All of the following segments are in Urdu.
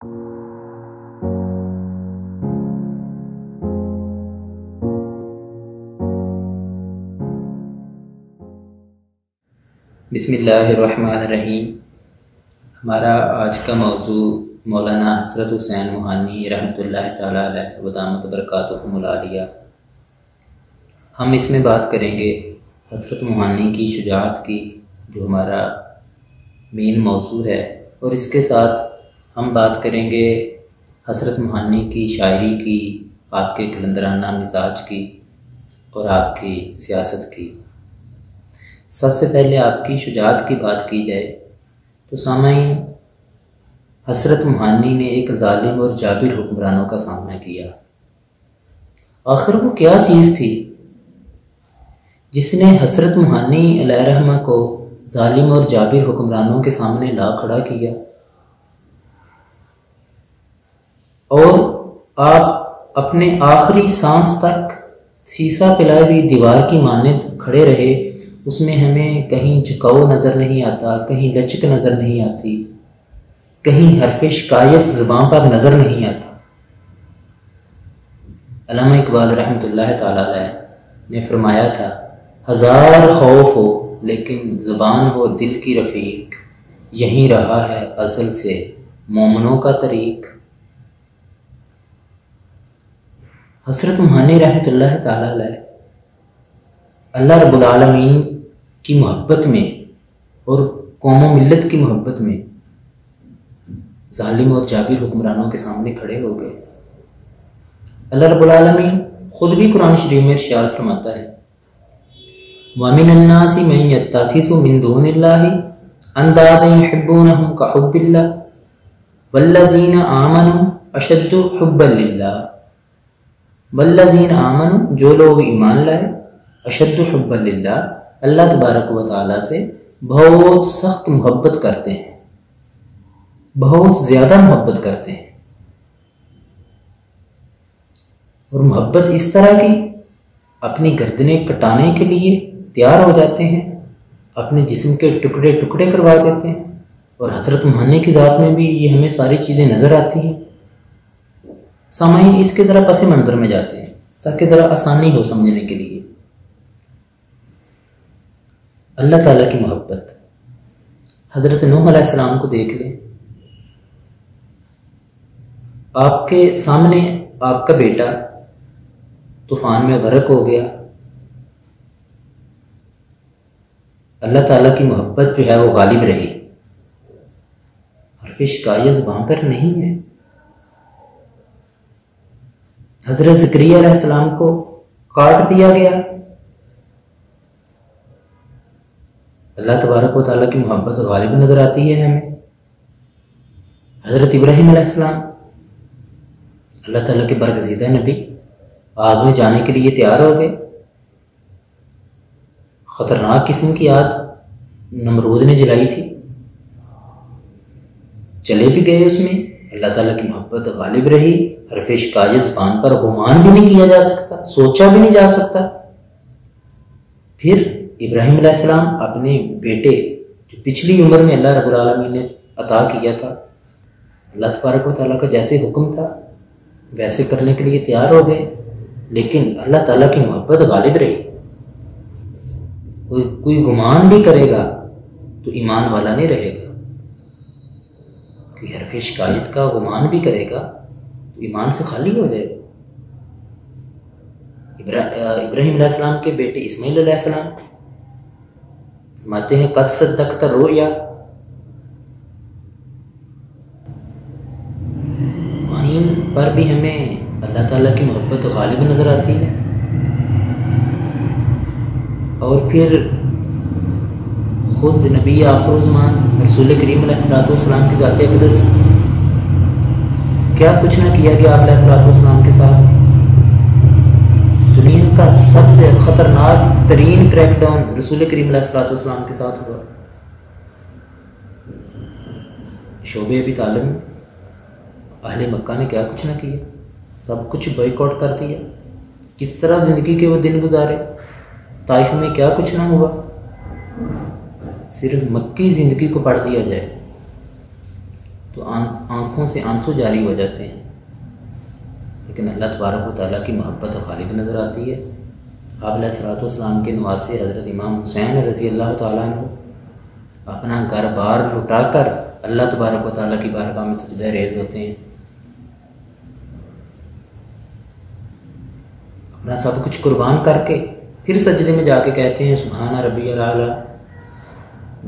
بسم اللہ الرحمن الرحیم۔ ہمارا آج کا موضوع مولانا حضرت حسین موہانی رحمۃ اللہ تعالیٰ علیہ ودامت برکاتہم العالیہ۔ ہم اس میں بات کریں گے حضرت موہانی کی شجاعت کی، جو ہمارا مین موضوع ہے، اور اس کے ساتھ ہم بات کریں گے حضرت موہانی کی شاعری کی، آپ کے قلندرانہ مزاج کی اور آپ کی سیاست کی۔ سب سے پہلے آپ کی شجاعت کی بات کی جائے تو سامعین، حضرت موہانی نے ایک ظالم اور جابر حکمرانوں کا سامنا کیا۔ آخر وہ کیا چیز تھی جس نے حضرت موہانی علیہ رحمہ کو ظالم اور جابر حکمرانوں کے سامنے لا کھڑا کیا؟ اور آپ اپنے آخری سانس تک سیسا پلائی ہوئی دیوار کی مانند کھڑے رہے، اس میں ہمیں کہیں جھکاؤ نظر نہیں آتا، کہیں لچک نظر نہیں آتی، کہیں حرف شکایت زبان پر نظر نہیں آتا۔ علامہ اقبال رحمۃ اللہ تعالیٰ علیہ نے فرمایا تھا، ہزار خوف ہو لیکن زبان ہو دل کی رفیق، یہیں رہا ہے ازل سے مومنوں کا طریق۔ حضرت موہانی رحمۃ اللہ تعالیٰ علیہ اللہ رب العالمین کی محبت میں اور قوم و ملت کی محبت میں ظالم اور جابر حکمرانوں کے سامنے کھڑے ہو گئے۔ اللہ رب العالمین خود بھی قرآن شریف میں ارشاد فرماتا ہے، وَمِنَ النَّاسِ مَن يَتَّخِذُ مِن دُونِ اللَّهِ أَندَادًا يُحِبُّونَهُمْ كَحُبِّ اللَّهِ وَالَّذِينَ آمَنُوا أَشَدُّ حُبًّا لِلَّهِ۔ وَالَّذِينَ آمَنُوا، جو لوگ ایمان لائے، اشد حب للہ، اللہ تبارک و تعالیٰ سے بہت سخت محبت کرتے ہیں، بہت زیادہ محبت کرتے ہیں، اور محبت اس طرح کی اپنی گردنیں کٹانے کے لیے تیار ہو جاتے ہیں، اپنے جسم کے ٹکڑے ٹکڑے کروا دیتے ہیں۔ اور حضرت موہانی کی ذات میں بھی یہ ہمیں ساری چیزیں نظر آتی ہیں۔ سامعین، اس کے ذرا پس منظر میں جاتے ہیں تاکہ ذرا آسانی ہو سمجھنے کے لیے۔ اللہ تعالیٰ کی محبت، حضرت نوح علیہ السلام کو دیکھ لیں، آپ کے سامنے آپ کا بیٹا طوفان میں غرق ہو گیا۔ اللہ تعالیٰ کی محبت جو ہے وہ غالب رہی، حرف شکایت زبان پر نہیں ہے۔ حضرت زکریا علیہ السلام کو کاٹ دیا گیا، اللہ تبارک و تعالیٰ کی محبت غالب نظر آتی ہے ہمیں۔ حضرت ابراہیم علیہ السلام، اللہ تعالیٰ کے برگزیدہ نبی، آگ میں جانے کے لیے تیار ہو گئے۔ خطرناک قسم کی آگ نمرود نے جلائی تھی، چلے بھی گئے اس میں، اللہ تعالیٰ کی محبت غالب رہی، حرف شکایت زبان پر گمان بھی نہیں کیا جا سکتا، سوچا بھی نہیں جا سکتا۔ پھر ابراہیم علیہ السلام اپنے بیٹے جو پچھلی عمر میں اللہ رب العالمین نے عطا کیا تھا، اللہ تبارک و تعالیٰ کا جیسے حکم تھا ویسے کرنے کے لیے تیار ہو گئے، لیکن اللہ تعالیٰ کی محبت غالب رہی۔ کوئی گمان بھی کرے گا تو ایمان والا نہیں رہے گا، کوئی حرف شکایت کا گمان بھی کرے گا تو ایمان سے خالی ہو جائے گا۔ ابراہیم علیہ السلام کے بیٹے اسماعیل علیہ السلام فرماتے ہیں، قد صدقت الرؤیا، وہیں پر بھی ہمیں اللہ تعالیٰ کی محبت غالب نظر آتی ہے۔ اور پھر خود نبی آخر الزمان رسول کریم علیہ السلام کی ذات اقدس، کیا کچھ نہ کیا گیا آپ علیہ السلام کے ساتھ۔ دنیا کا سب سے خطرناک ترین کریک ڈاؤن رسول کریم علیہ السلام کے ساتھ ہوا۔ شعبہ ابی طالب میں اہل مکہ نے کیا کچھ نہ کیا، سب کچھ بائیک آؤٹ کر دیا۔ کس طرح زندگی کے وہ دن گزارے، طائف میں کیا کچھ نہ ہوا۔ صرف مکی زندگی کو پڑھ دیا جائے تو تو آنکھوں سے آنسو جاری ہو جاتے ہیں، لیکن اللہ تبارک و تعالیٰ کی محبت غالب نظر آتی ہے۔ آپ علیہ الصلوۃ والسلام کے نواسے حضرت امام حسین رضی اللہ تعالیٰ عنہ اپنا گھر بار لٹا کر اللہ تبارک و تعالیٰ کی بارگاہ میں سجدہ ریز ہوتے ہیں، اپنا سب کچھ قربان کر کے پھر سجدے میں جا کے کہتے ہیں سبحان ربی الاعلیٰ۔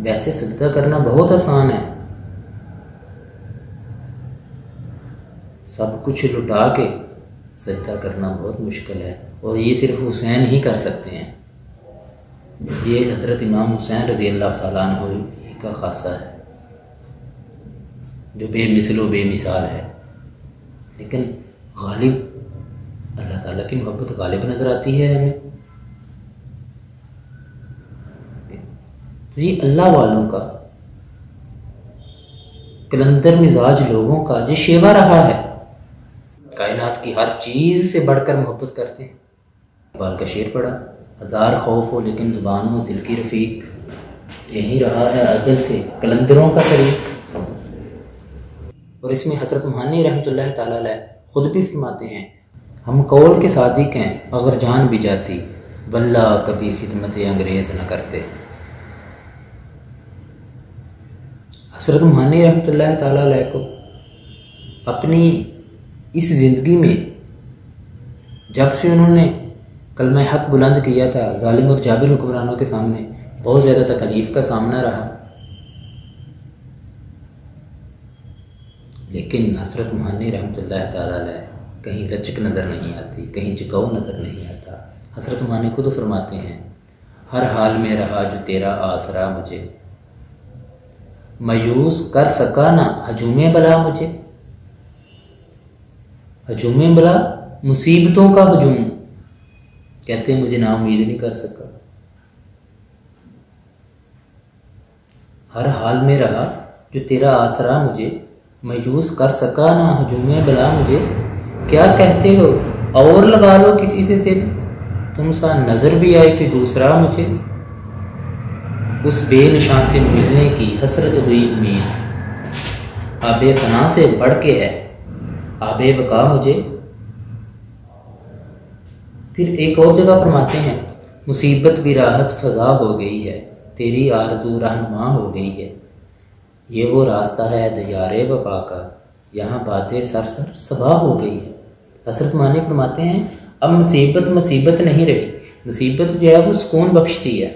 ویسے سجدہ کرنا بہت آسان ہے، سب کچھ لٹا کے سجدہ کرنا بہت مشکل ہے، اور یہ صرف حسین ہی کر سکتے ہیں۔ یہ حضرت امام حسین رضی اللہ تعالیٰ عنہ ہی کا خاصہ ہے جو بے مثل و بے مثال ہے، لیکن غالب اللہ تعالیٰ کی محبت غالب نظر آتی ہے ہمیں۔ تو یہ اللہ والوں کا، کلندر مزاج لوگوں کا جو شیوا رہا ہے، کائنات کی ہر چیز سے بڑھ کر محبت کرتے ہیں۔ اقبال کا شعر پڑھا، ہزار خوف ہو لیکن زبان ہو دل کی رفیق، یہی رہا ہے ازل سے کلندروں کا طریق۔ اور اس میں حضرت مہانی رحمۃ اللہ تعالیٰ علیہ خود بھی فرماتے ہیں، ہم قول کے صادق ہیں اگر جان بھی جاتی، واللہ کبھی خدمت انگریز نہ کرتے۔ حضرت مہانی رحمۃ اللہ تعالیٰ علیہ کو اپنی اس زندگی میں جب سے انہوں نے کلمہ حق بلند کیا تھا، ظالم اور جابر حکمرانوں کے سامنے بہت زیادہ تکلیف کا سامنا رہا، لیکن حضرت مہانی رحمۃ اللہ تعالیٰ علیہ کہیں لچک نظر نہیں آتی، کہیں جھکاؤ نظر نہیں آتا۔ حضرت مہانی خود فرماتے ہیں، ہر حال میں رہا جو تیرا آسرا مجھے، مایوس کر سکا نہ ہجوم بلا مجھے۔ ہجوم بلا مصیبتوں کا ہجوم، کہتے ہیں مجھے نا امید نہیں کر سکا۔ ہر حال میں رہا جو تیرا آسرا مجھے، مایوس کر سکا نہ ہجوم بلا مجھے۔ کیا کہتے ہو اور لگا لو کسی سے دل، تم سا نظر بھی آئے کہ دوسرا مجھے۔ اس بے نشان سے ملنے کی حسرت ہوئی امید، آب فنا سے بڑھ کے ہے آب بقا مجھے۔ پھر ایک اور جگہ فرماتے ہیں، مصیبت بھی راحت فضا ہو گئی ہے، تیری آرزو رہنما ہو گئی ہے۔ یہ وہ راستہ ہے دیار وفا کا، یہاں باتیں سر صبا ہو گئی ہے۔ حضرت معنی فرماتے ہیں اب مصیبت نہیں رہی، مصیبت جو ہے وہ سکون بخشتی ہے،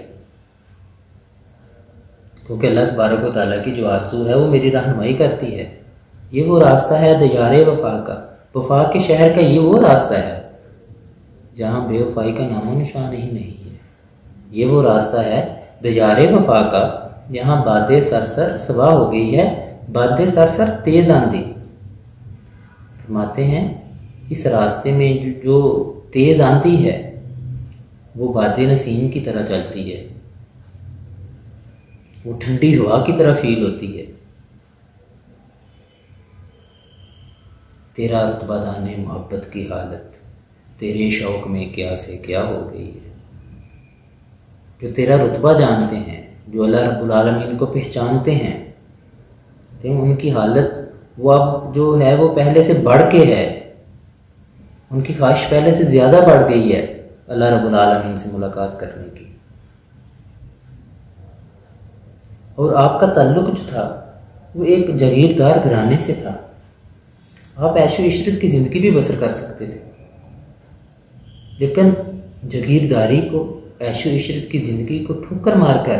کیونکہ اللہ تبارک و تعالیٰ کی جو آرزو ہے وہ میری رہنمائی کرتی ہے۔ یہ وہ راستہ ہے دیار وفا کا، وفا کے شہر کا یہ وہ راستہ ہے جہاں بے وفائی کا نام و نشان ہی نہیں ہے۔ یہ وہ راستہ ہے دیار وفا کا، یہاں باتیں سر صبا ہو گئی ہے، باتیں سر تیز آندھی۔ فرماتے ہیں اس راستے میں جو تیز آندھی ہے وہ باد نسیم کی طرح چلتی ہے، وہ ٹھنڈی ہوا کی طرح فیل ہوتی ہے۔ تیرا رتبہ دانے محبت کی حالت، تیرے شوق میں کیا سے کیا ہو گئی ہے۔ جو تیرا رتبہ جانتے ہیں، جو اللہ رب العالمین کو پہچانتے ہیں، تو ان کی حالت وہ اب جو ہے وہ پہلے سے بڑھ کے ہے، ان کی خواہش پہلے سے زیادہ بڑھ گئی ہے اللہ رب العالمین سے ملاقات کرنے کی۔ اور آپ کا تعلق جو تھا وہ ایک جاگیردار گھرانے سے تھا، آپ عیش و عشرت کی زندگی بھی بسر کر سکتے تھے، لیکن جاگیرداری کو، عیش و عشرت کی زندگی کو ٹھوکر مار کر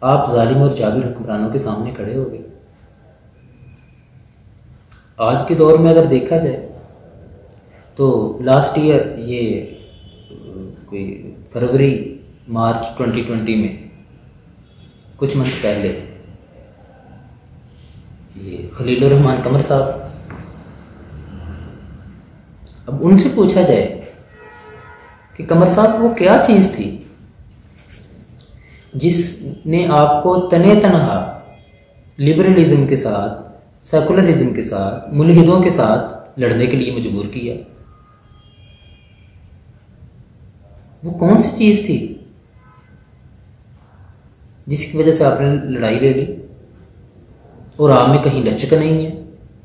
آپ ظالم اور جابر حکمرانوں کے سامنے کھڑے ہو گئے۔ آج کے دور میں اگر دیکھا جائے تو لاسٹ ایئر، یہ کوئی فروری مارچ 2020 میں، کچھ منتھ پہلے، یہ خلیل الرحمان قمر صاحب، اب ان سے پوچھا جائے کہ قمر صاحب وہ کیا چیز تھی جس نے آپ کو تنے تنہا لبرلزم کے ساتھ، سیکولرزم کے ساتھ، ملحدوں کے ساتھ لڑنے کے لیے مجبور کیا؟ وہ کون سی چیز تھی؟ جس کی وجہ سے آپ نے لڑائی لے لی، اور آپ میں کہیں لچک نہیں ہے،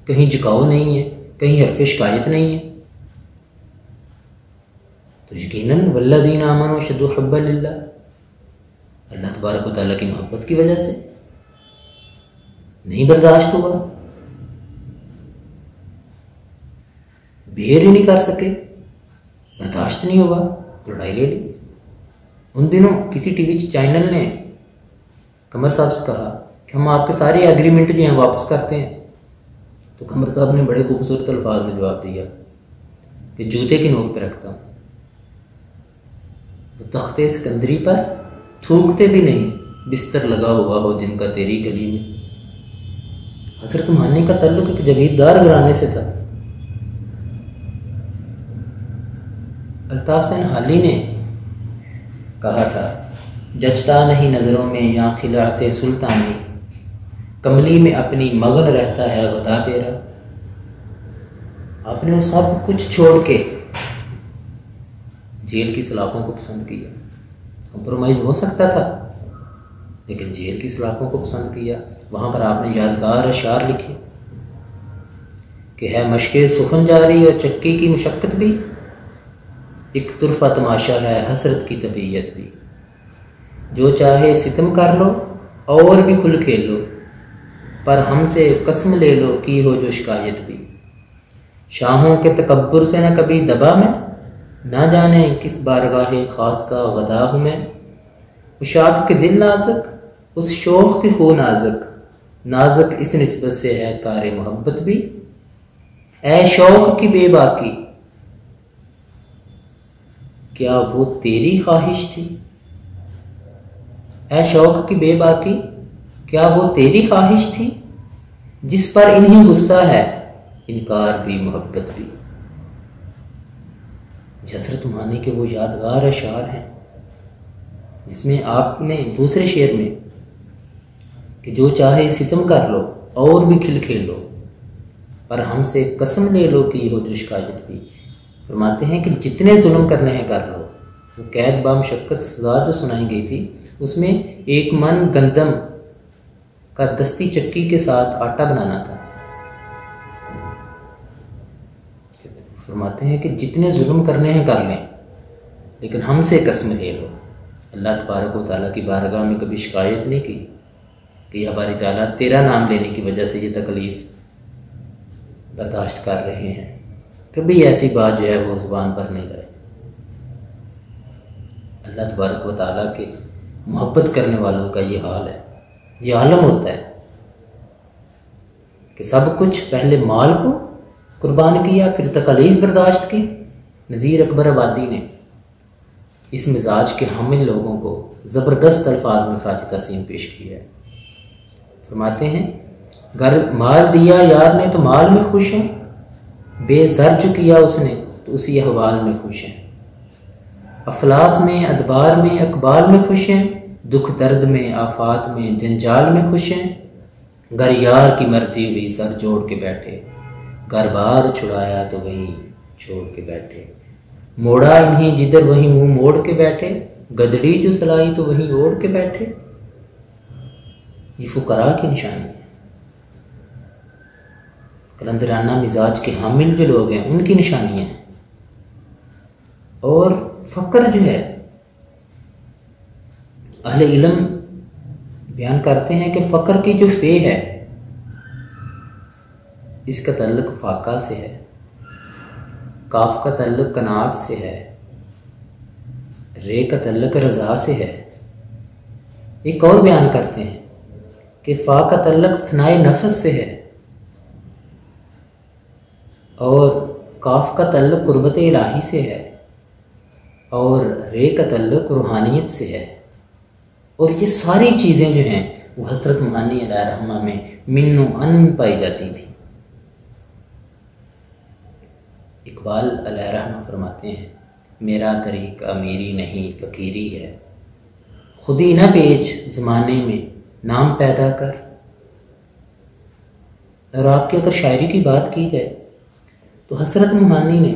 کہیں جھکاؤ نہیں ہے، کہیں حرف شکایت نہیں ہے، تو یقیناً والذین آمنوا اشد حبا للہ، اللہ تبارک و تعالیٰ کی محبت کی وجہ سے نہیں برداشت ہوا، بیئر ہی نہیں کر سکے، برداشت نہیں ہوا، لڑائی لے لی۔ ان دنوں کسی ٹی وی چینل نے قمر صاحب سے کہا کہ ہم آپ کے سارے ایگریمنٹ جو ہیں واپس کرتے ہیں، تو قمر صاحب نے بڑے خوبصورت الفاظ میں جواب دیا کہ جوتے کی نوک پہ رکھتا ہوں، وہ تختے سکندری پر تھوکتے بھی نہیں، بستر لگا ہوا ہو جن کا تیری گلی میں۔ حضرت مانی کا تعلق ایک جگیردار گھرانے سے تھا۔ الطاف حسین حالی نے کہا تھا جچتا نہیں نظروں میں یا خلاعت سلطانی، کملی میں اپنی مگن رہتا ہے غدا تیرا۔ آپ نے وہ سب کچھ چھوڑ کے جیل کی سلاخوں کو پسند کیا۔ کمپرومائز ہو سکتا تھا لیکن جیل کی سلاخوں کو پسند کیا۔ وہاں پر آپ نے یادگار اشعار لکھے کہ ہے مشق سخن جاری اور چکی کی مشقت بھی، ایک طرفہ تماشا ہے حسرت کی طبیعت بھی، جو چاہے ستم کر لو اور بھی کھل کھیل لو، پر ہم سے قسم لے لو کی ہو جو شکایت بھی، شاہوں کے تکبر سے نہ کبھی دبا میں، نہ جانے کس بارگاہ خاص کا غدا ہوں میں، اشاق کے دل نازک اس شوق کے خون نازک، نازک اس نسبت سے ہے کار محبت بھی، اے شوق کی بے باکی کیا وہ تیری خواہش تھی، اے شوق کی بے باکی کیا وہ تیری خواہش تھی، جس پر انہیں غصہ ہے انکار بھی محبت بھی۔ حضرت مانی کے وہ یادگار اشعار ہیں جس میں آپ نے دوسرے شعر میں کہ جو چاہے ستم کر لو اور بھی کھل کھیل لو، پر ہم سے قسم لے لو کی ہو جو شکایت بھی، فرماتے ہیں کہ جتنے ظلم کرنے ہیں کر لو۔ وہ قید با مشقت سزا جو سنائی گئی تھی اس میں 1 من گندم کا دستی چکی کے ساتھ آٹا بنانا تھا۔ فرماتے ہیں کہ جتنے ظلم کرنے ہیں کر لیں لیکن ہم سے قسم لے لو۔ اللہ تبارک و تعالیٰ کی بارگاہ میں کبھی شکایت نہیں کی کہ یا باری تعالیٰ تیرا نام لینے کی وجہ سے یہ تکلیف برداشت کر رہے ہیں، کبھی ایسی بات جو ہے وہ زبان پر نہیں لائے۔ اللہ تبارک و تعالیٰ کے محبت کرنے والوں کا یہ حال ہے، یہ عالم ہوتا ہے کہ سب کچھ پہلے مال کو قربان کیا پھر تکلیف برداشت کی۔ نذیر اکبر آبادی نے اس مزاج کے حامل لوگوں کو زبردست الفاظ میں خراج تحسین پیش کیا ہے۔ فرماتے ہیں گر مال دیا یار نے تو مال میں خوش ہیں، بے زر جو کیا اس نے تو اسی احوال میں خوش ہیں، افلاس میں ادبار میں اقبال میں خوش ہیں، دکھ درد میں آفات میں جنجال میں خوش ہیں، گر یار کی مرضی ہوئی سر جوڑ کے بیٹھے، گر بار چھڑایا تو وہیں چھوڑ کے بیٹھے، موڑا انہیں جدھر وہیں منہ موڑ کے بیٹھے، گدڑی جو سلائی تو وہیں اوڑھ کے بیٹھے۔ یہ فقراء کی نشانی ہے، قلندرانہ مزاج کے حامل جو لوگ ہیں ان کی نشانیاں ہیں۔ اور فقر جو ہے اہل علم بیان کرتے ہیں کہ فقر کی جو فے ہے اس کا تعلق فاقہ سے ہے، کاف کا تعلق قناعت سے ہے، رے کا تعلق رضا سے ہے۔ ایک اور بیان کرتے ہیں کہ فا کا تعلق فنائے نفس سے ہے اور کاف کا تعلق قربت الہی سے ہے اور رے کا تعلق روحانیت سے ہے۔ اور یہ ساری چیزیں جو ہیں وہ حضرت مانی علیہ رحمہ میں من و ان پائی جاتی تھیں۔ اقبال علیہ رحمہ فرماتے ہیں میرا طریق امیری نہیں فقیری ہے، خودی نہ بیچ زمانے میں نام پیدا کر۔ اور آپ کی اگر شاعری کی بات کی جائے تو حضرت مہانی نے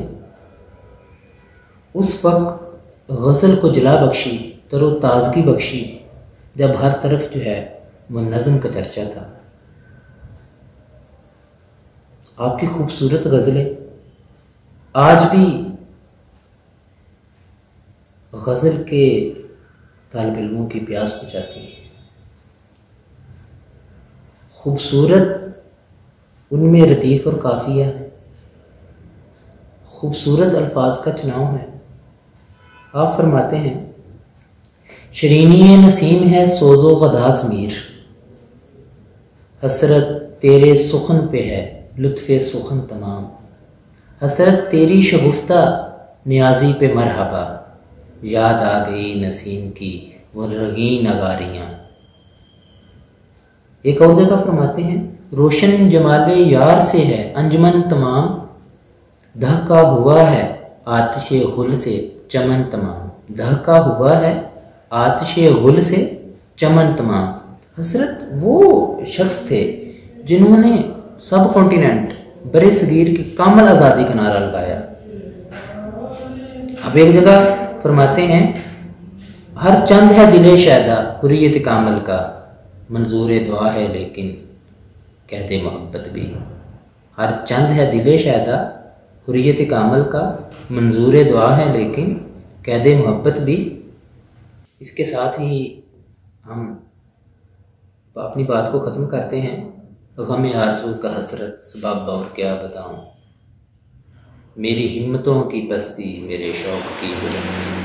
اس وقت غزل کو جلا بخشی، تر و تازگی بخشی جب ہر طرف جو ہے وہ نظم کا چرچا تھا. آپ کی خوبصورت غزلیں آج بھی غزل کے طالب علموں کی پیاس بجھاتی ہیں. خوبصورت ان میں لطیف اور قافیہ ہے، خوبصورت الفاظ کا چناؤ ہے. آپ فرماتے ہیں شرینی نسیم ہے سوز و غداز میر، حسرت تیرے سخن پہ ہے لطف سخن تمام، حسرت تیری شگفتہ نیازی پہ مرحبا، یاد آ گئی نسیم کی وہ رگیں نگاریاں. ایک اور جگہ فرماتے ہیں روشن جمال یار سے ہے انجمن تمام، دہکا ہوا ہے آتش غل سے چمن تمام، دہکا ہوا ہے آتش غل سے چمن تمام. حسرت وہ شخص تھے جنہوں نے سب کانٹیننٹ بر صغیر کی کامل آزادی کا نعرہ لگایا. اب ایک جگہ فرماتے ہیں ہر چند ہے دل شیدا حریت کامل کا، منظور دعا ہے لیکن کہتے محبت بھی. ہر چند ہے دل شیدا حریت کامل کا، منظور دعا ہے لیکن قید محبت بھی. اس کے ساتھ ہی ہم اپنی بات کو ختم کرتے ہیں. غم آرزو کا حسرت سبب اور کیا بتاؤں، میری ہمتوں کی پستی میرے شوق کی بلندی.